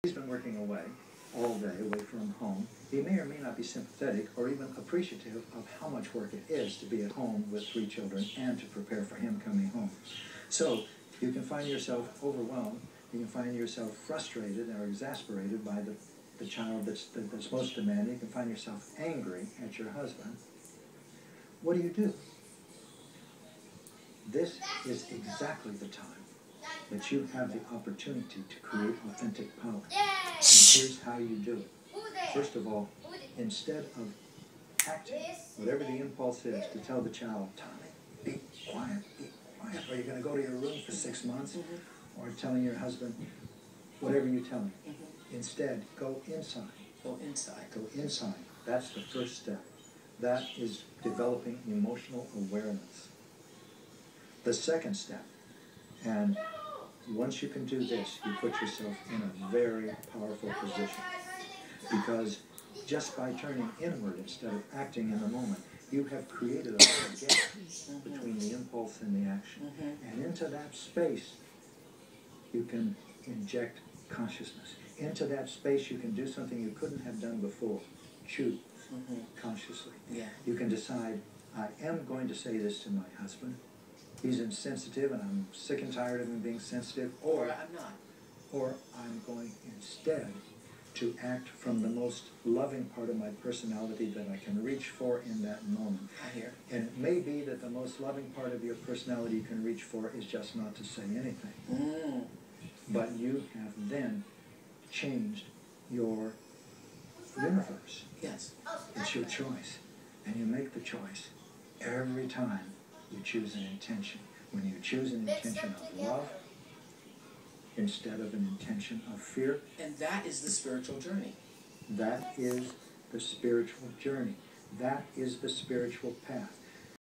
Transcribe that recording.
He's been working away all day, away from home. He may or may not be sympathetic or even appreciative of how much work it is to be at home with 3 children and to prepare for him coming home. So you can find yourself overwhelmed. You can find yourself frustrated or exasperated by the child that's most demanding. You can find yourself angry at your husband. What do? This is exactly the time that you have the opportunity to create authentic power. And here's how you do it. First of all, instead of acting, whatever the impulse is, to tell the child, Tommy, be quiet, or you're going to go to your room for 6 months, or telling your husband, whatever you tell him. Instead, go inside. Go inside. Go inside. That's the first step. That is developing emotional awareness. The second step, and once you can do this, you put yourself in a very powerful position. Because just by turning inward instead of acting in the moment, you have created a little gap between the impulse and the action. And into that space, you can inject consciousness. Into that space, you can do something you couldn't have done before. Choose consciously. Yeah. You can decide, I am going to say this to my husband. He's insensitive and I'm sick and tired of him being sensitive. Or I'm not. Or I'm going instead to act from the most loving part of my personality that I can reach for in that moment. I hear. And it may be that the most loving part of your personality you can reach for is just not to say anything. But you have then changed your universe. Yes. It's your choice. And you make the choice every time you choose an intention. When you choose an intention of love instead of an intention of fear. And that is the spiritual journey. That is the spiritual journey. That is the spiritual path.